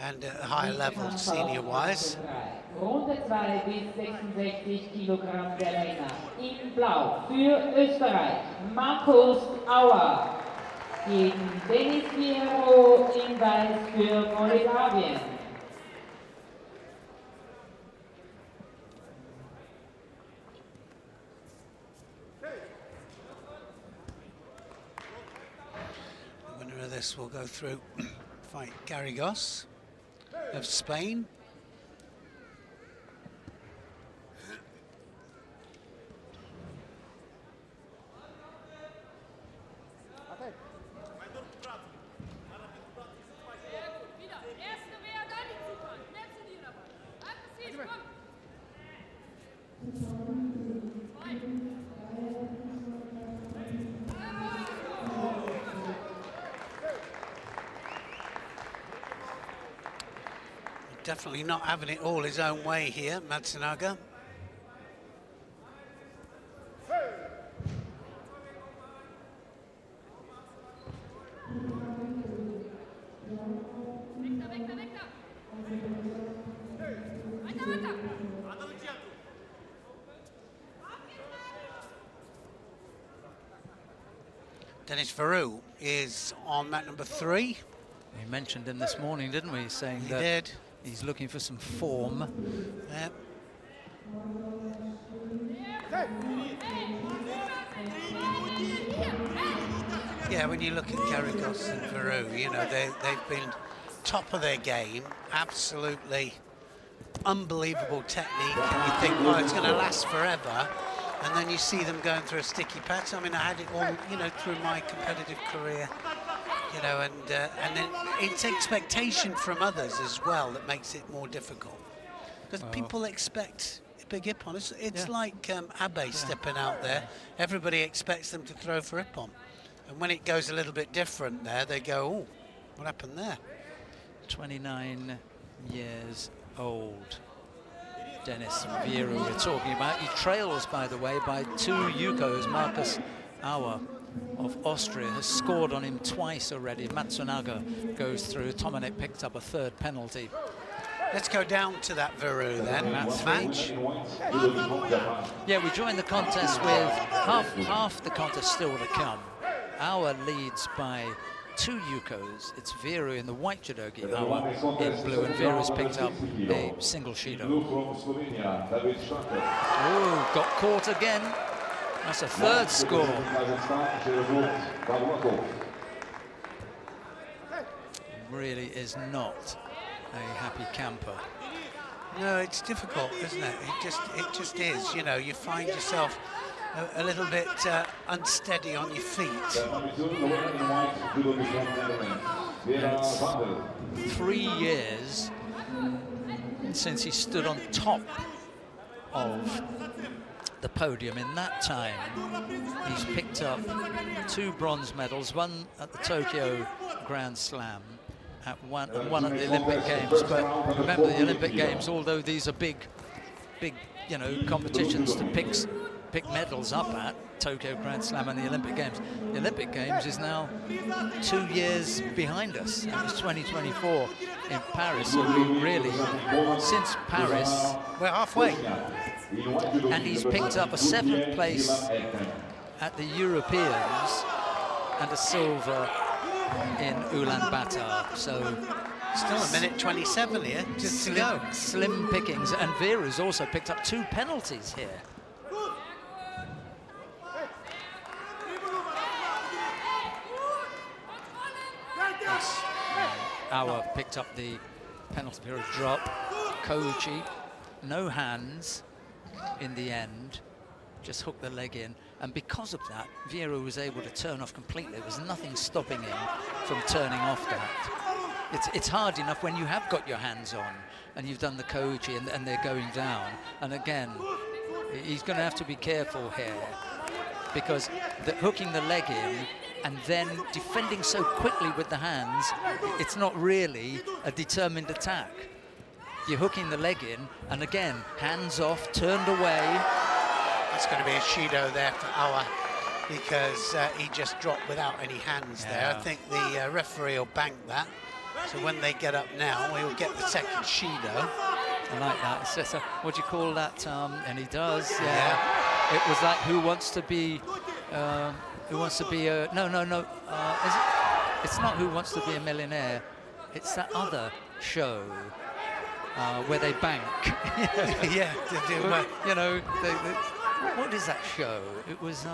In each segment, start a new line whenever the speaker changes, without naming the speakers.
and at a higher level senior-wise.
Runde 2 bis 66 Kilogramm der Männer. In Blau für Österreich Markus Auer gegen Denis VIERU in Weiß für Moldawien.
The winner of this will go through fight Garrigos of Spain. Definitely not having it all his own way here, Matsunaga. Denis VIERU is on mat number 3.
We mentioned him this morning, didn't we? Saying
He
that
did.
he's looking for some form.
Yep. Yeah, when you look at Garrigos and VIERU, you know, they've been top of their game, absolutely unbelievable technique, and you think, well, it's going to last forever, and then you see them going through a sticky patch. I mean, I had it all, you know, through my competitive career, you know, and then it's expectation from others as well that makes it more difficult, because people expect a big ippon. It's like Abe stepping out there. Everybody expects them to throw for ippon, and when it goes a little bit different there, they go, oh, what happened there?
29 years old. Denis VIERU we're talking about. He trails, by the way, by 2 Yukos. Markus Auer of Austria has scored on him twice already. Matsunaga goes through. Tomanek picked up a 3rd penalty.
Let's go down to that VIERU then, match.
Yeah, we joined the contest with half the contest still to come. Auer leads by 2 Yukos. It's VIERU in the white judogi, Auer in blue, and VIERU's picked up a single Shido. Oh, got caught again. That's a 3rd score. Really is not a happy camper.
No, it's difficult, isn't it? It just is. You know, you find yourself a little bit unsteady on your feet.
It's 3 years since he stood on top of the podium. In that time, he's picked up 2 bronze medals, one at the Tokyo Grand Slam, one at the Olympic Games. But remember, the Olympic Games, although these are big, you know, competitions to pick medals up at, Tokyo Grand Slam and the Olympic Games. The Olympic Games is now 2 years behind us. It was 2024 in Paris, so we really, since Paris,
we're halfway.
And he's picked up a 7th place at the Europeans and a silver in Ulaanbaatar. So
still a minute 27 here, just to go.
Slim pickings, and VIERU's also picked up 2 penalties here. Auer picked up the penalty period drop. Koji, no hands in the end, just hooked the leg in, and because of that, VIERU was able to turn off completely. There was nothing stopping him from turning off that. It's hard enough when you have got your hands on and you've done the Koji and they're going down. And again, he's going to have to be careful here, because hooking the leg in and then defending so quickly with the hands, it's not really a determined attack. You're hooking the leg in, and again, hands off, turned away.
That's going to be a Shido there for Auer, because he just dropped without any hands there. I think the referee will bank that. So when they get up now, we'll get the second Shido.
I like that. It's just a, what do you call that? And he does. Yeah. It was like Who Wants to Be a no. Is it? It's not Who Wants to Be a Millionaire. It's that other show where they bank.
Yeah, they do.
You know, what is that show? It was.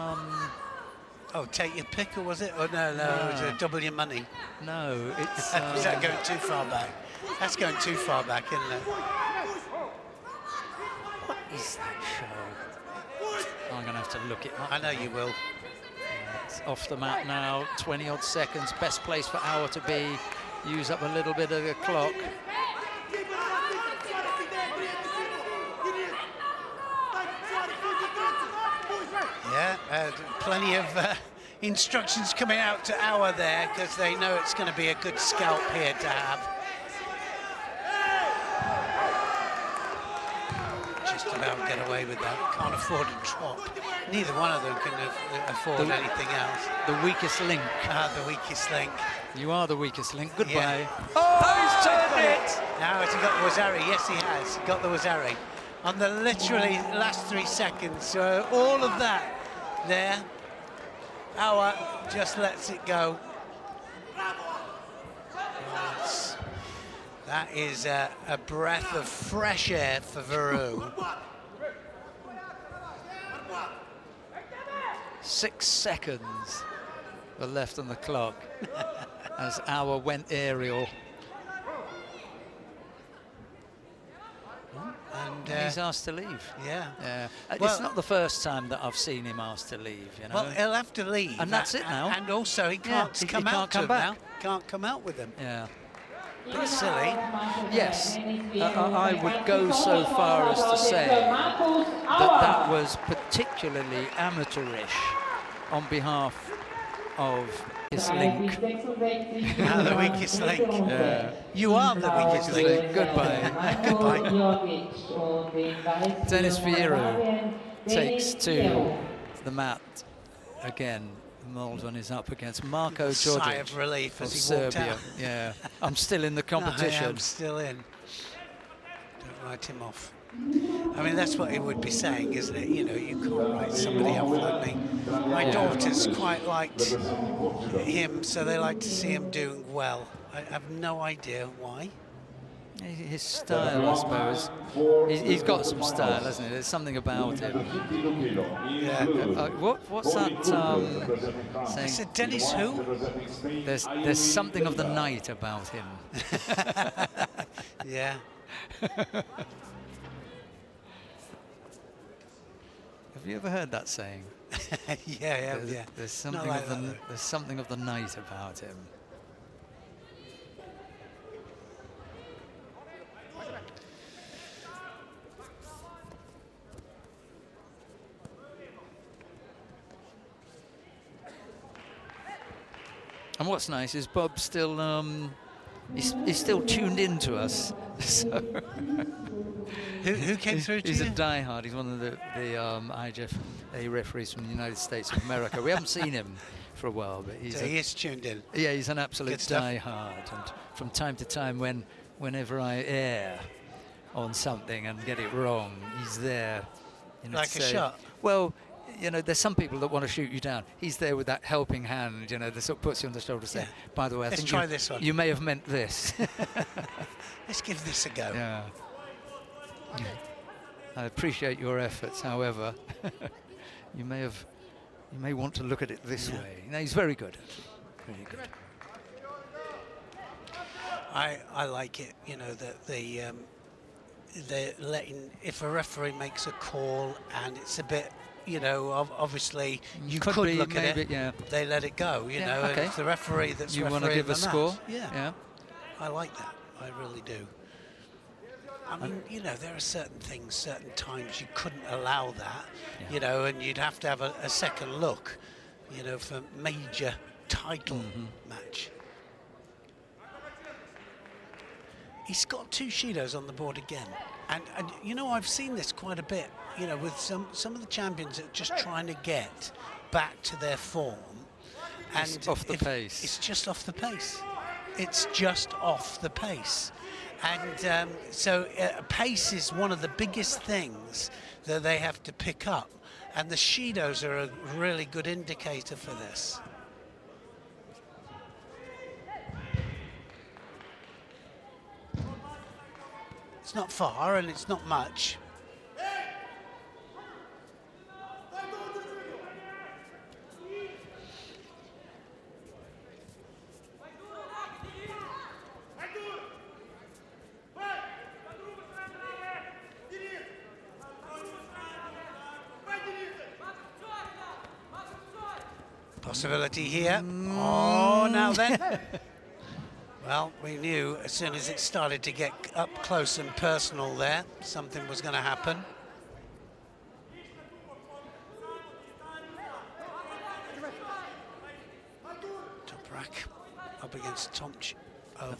Oh, Take Your Pick, or was it? Oh no, it was Double Your Money.
No, it's.
Is that going too far back? That's going too far back, isn't it?
What is that show? I'm going to have to look it up.
I know you will.
It's off the mat now, 20-odd seconds. Best place for AUER to be. Use up a little bit of the clock. Yeah,
plenty of instructions coming out to AUER there, because they know it's going to be a good scalp here to have. Just about get away with that. Can't afford a drop. Neither one of them can afford anything else.
The weakest link.
The weakest link.
You are the weakest link. Goodbye.
Yeah.
Oh, he's turned it!
Now has he got the Wazari? Yes, he has. He got the Wazari. On the literally last 3 seconds. So all of that there. AUER just lets it go. That is a breath of fresh air for VIERU.
6 seconds were left on the clock as AUER went aerial. And he's asked to leave.
Yeah.
Well, it's not the first time that I've seen him asked to leave, you know.
Well, he'll have to leave.
And that's it now.
And also, he can't come out to them now. Can't come out with them.
Yeah.
Bit silly.
Yes, I would go so far as to say that was particularly amateurish on behalf of his link.
The weakest link.
Yeah.
You are the weakest link.
Goodbye.
Goodbye.
Denis VIERU takes to the mat again. Moldvan is up against Marko Djordjic.
Sigh of relief as he
Serbia.
walked out.
Yeah, I'm still in the competition.
I am still in. Don't write him off. I mean, that's what he would be saying, isn't it? You know, you can't write somebody off like me. My daughters quite liked him, so they like to see him doing well. I have no idea why.
His style, I suppose. He's got some style, hasn't he? There's something about him.
Yeah.
What's that saying?
Is it Denis who?
There's something of the night about him.
Yeah.
Have you ever heard that saying?
Yeah.
There's something of the night about him. And what's nice is Bob's still he's still tuned in to us. So
who came through to
he's
you?
a diehard. He's one of the IJFA referees from the United States of America. We haven't seen him for a while, but
he is tuned in.
Yeah, he's an absolute diehard. And from time to time, whenever I err on something and get it wrong, he's there. You know,
like a shot.
Well, you know, there's some people that want to shoot you down. He's there with that helping hand, you know, that sort of puts you on the shoulder saying, by the way, I think
try this one.
You may have meant this.
Let's give this a go.
Yeah. I appreciate your efforts, however, you may want to look at it this way. No, he's very good, actually. Really good.
I like it, you know, that they're letting, if a referee makes a call and it's a bit, you know, obviously you could look at it, they let it go, you know, and it's the referee that's
you want to give a score?
Yeah. I like that, I really do. I mean, you know, there are certain things, certain times you couldn't allow that, you know, and you'd have to have a second look, you know, for major title match. He's got 2 Shidos on the board again. And you know, I've seen this quite a bit, you know, with some of the champions that are just trying to get back to their form. And
it's off the pace.
It's just off the pace. it's just off the pace. And so pace is one of the biggest things that they have to pick up. And the Shidos are a really good indicator for this. It's not far and it's not much. Possibility here. Oh, now then. Well, we knew as soon as it started to get up close and personal there, something was going to happen. Toprak up against Tomč of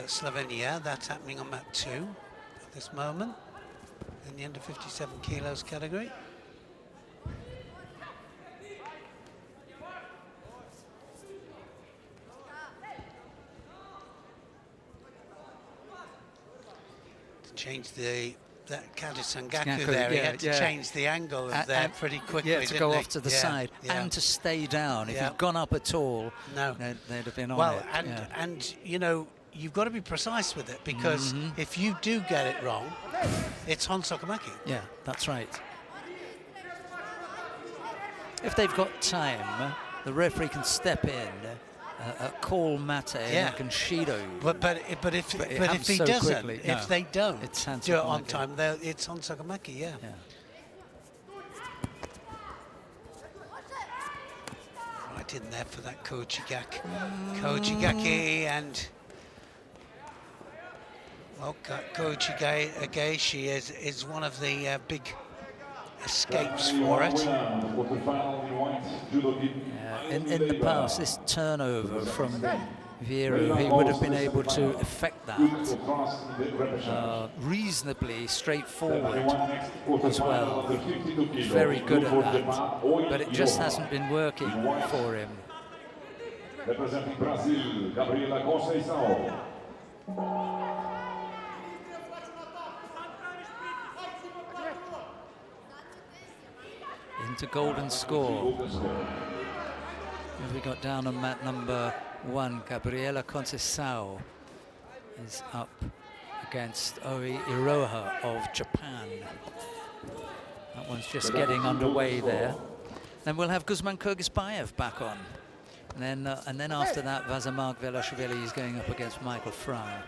Slovenia. That's happening on mat 2 at this moment in the under 57 kilos category. Change that Kadisangaku there, he had to change the angle of there pretty quickly,
to go off to the side and to stay down. If he'd gone up at all, they'd have been on it.
And you know, you've got to be precise with it, because if you do get it wrong, it's Honsokamaki.
Yeah, that's right. If they've got time, the referee can step in, call mate and Shido.
But if he doesn't, if they don't do it on time, it's Honsokamaki. Yeah. Right in there for that Kojigaki and well, Kojigaki is one of the big escapes for it.
In the past, this turnover from VIERU, he would have been able to effect that reasonably straightforward as well. Very good at that, but it just hasn't been working for him.
Representing Brazil, Gabriela Conceição.
Into golden score. As we got down on mat number 1, Gabriela Conceição is up against Oi Iroha of Japan. That one's just getting underway there. Then we'll have Guzman Kyrgyzbayev back on. And then after that, VIERU is going up against Michael Fry.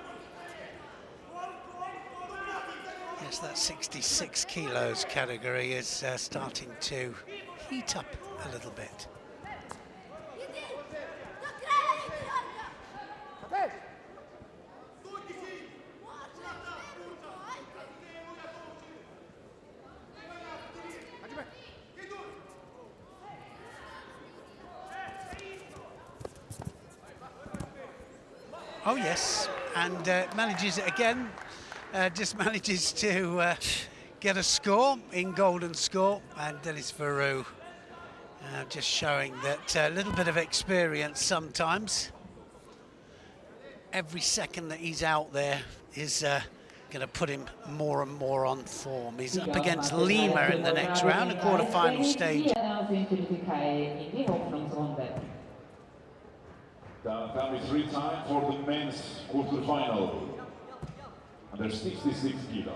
Yes, that 66 kilos category is starting to heat up a little bit. Oh yes, and manages it again. Just manages to get a score in golden score, and Denis VIERU just showing that a little bit of experience sometimes. Every second that he's out there is going to put him more and more on form. He's up against Lima in the next round, a quarter-final stage.
Time is 3 time for the men's quarter-final. Under 66 kilo.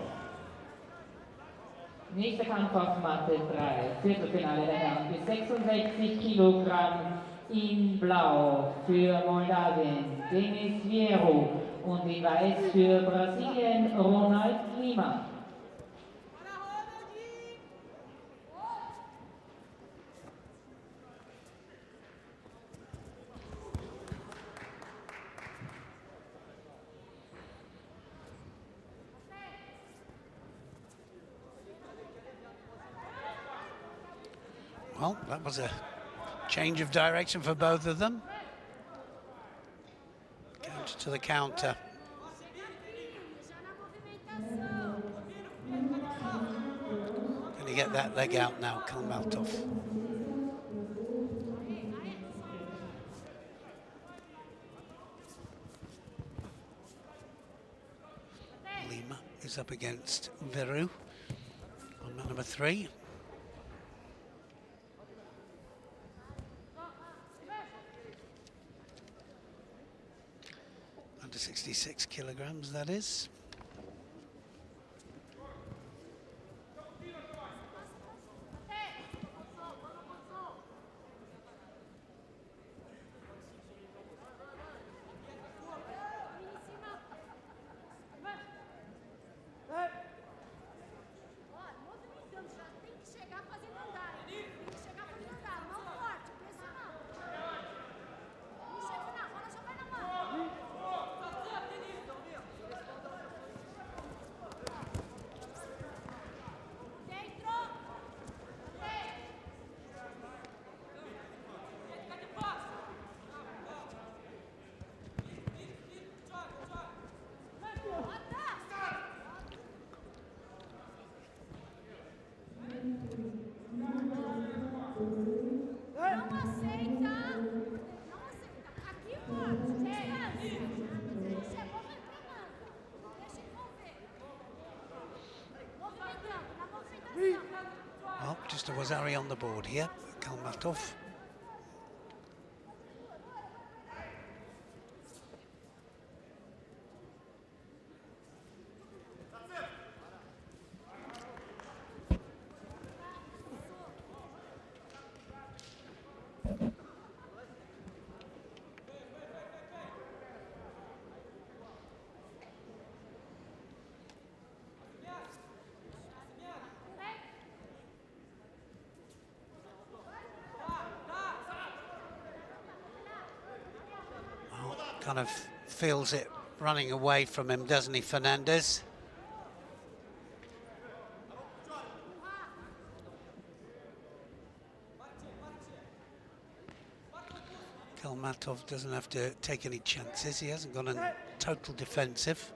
Nächster Kampf auf Matte 3, Viertelfinale der Herren bis 66 Kilogramm in Blau für Moldawien Denis VIERU und in Weiß für Brasilien Lima.
Well, that was a change of direction for both of them. Counter to the counter. Can he get that leg out now, Kalmaltov? Lima is up against VIERU on mat number 3. Under 66 kilograms, that is. Well, just a Wazari on the board here, Kalmatov. Kind of feels it running away from him, doesn't he, Fernandez? Kalmatov doesn't have to take any chances. He hasn't gone on total defensive.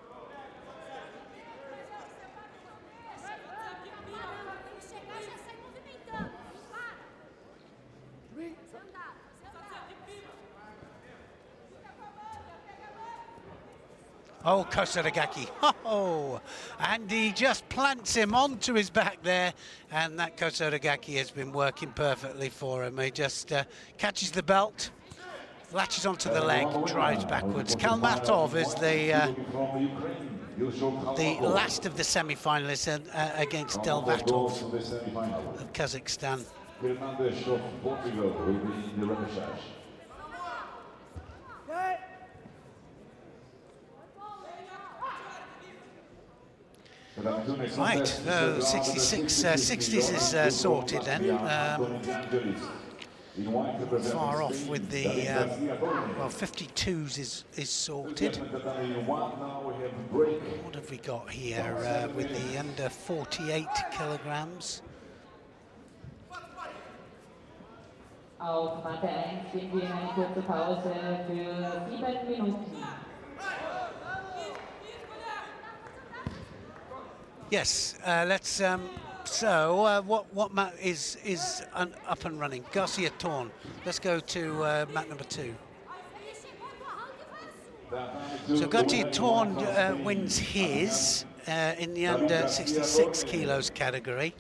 Oh, Kotoragaki, oh, and he just plants him onto his back there, and that Kotoragaki has been working perfectly for him. He just catches the belt, latches onto the leg, drives backwards. Kalmatov is the last of the semi-finalists against Delvatov of Kazakhstan. Right, so 60s is sorted then. Far off with the, well, 52s is sorted. What have we got here with the under 48 kilograms?
Auf Matte 1 finden wir eine kurze Pause für 7 Minuten.
Yes, let's. So, what mat is up and running? Garcia Torn. Let's go to mat number 2. So Garcia Torn wins his in the under 66 kilos category.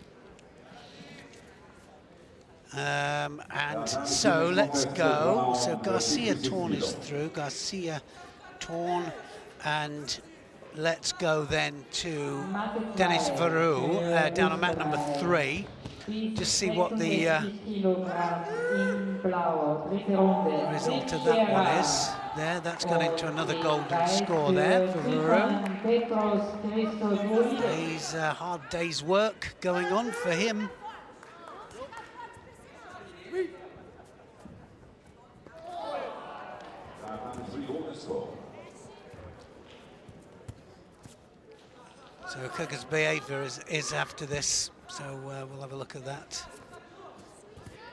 And so let's go. So Garcia Torn is through. Garcia Torn, and let's go then to Denis VIERU down on mat number 3. Just see what the result of that one is. There, that's gone into another golden score there for VIERU. He's a hard day's work going on for him. So Kuka's behaviour is after this, so we'll have a look at that.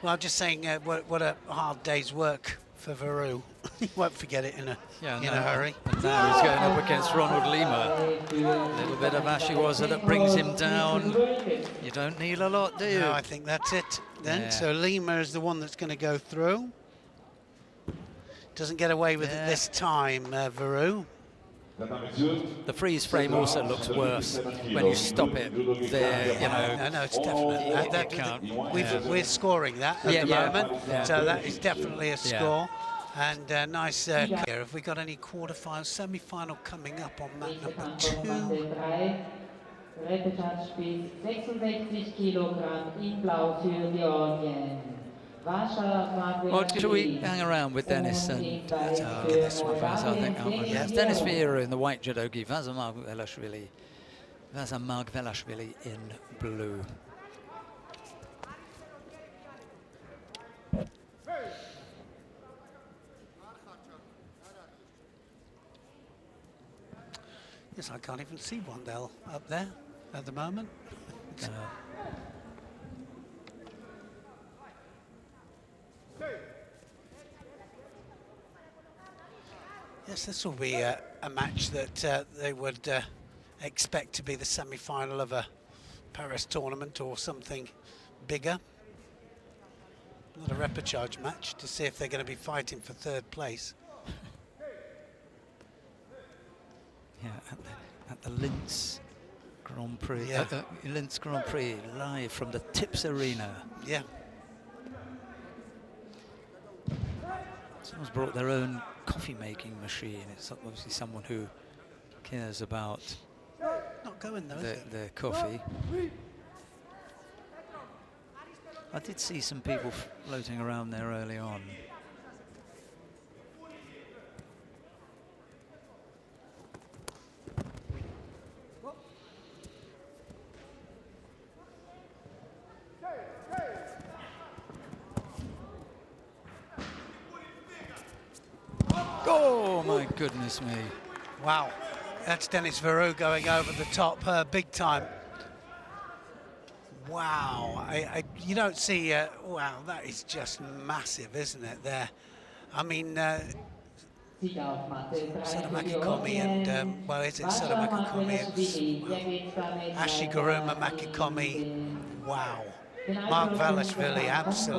Well, I'm just saying what a hard day's work for VIERU. He won't forget it in a hurry.
And now he's going up against Ronald Lima. A little bit of Ashiwaza that brings him down. You don't need a lot, do you?
No, I think that's it then. Yeah. So Lima is the one that's going to go through. Doesn't get away with it this time, VIERU.
The freeze frame also looks worse when you stop it there, you know.
No, it's definite. We're scoring that at the moment, so that is definitely a score. And nice clear. Have we got any quarterfinal, semi-final coming up on mat number 2?
Rettungsspiel 66 Kilogramm in Blau für Georgien.
Well, should we hang around with Denis and I think, yes, Denis VIERU in the white judogi, VIERU in blue.
Yes, I can't even see Wandel up there at the moment. Yes, this will be a match that they would expect to be the semi-final of a Paris tournament or something bigger. Not a repechage match to see if they're going to be fighting for third place.
Yeah, at the Linz Grand Prix, Linz Grand Prix, live from the Tips Arena.
Yeah.
Someone's brought their own coffee-making machine. It's obviously someone who cares about
not going though,
the coffee. I did see some people floating around there early on. Oh my goodness me.
Wow, that's Denis VIERU going over the top big time. Wow, you don't see, wow, that is just massive, isn't it, there? I mean, Makikomi and, well, is it Makikomi? Ashiguruma Makikomi, wow. MARGVELASHVILI, absolutely.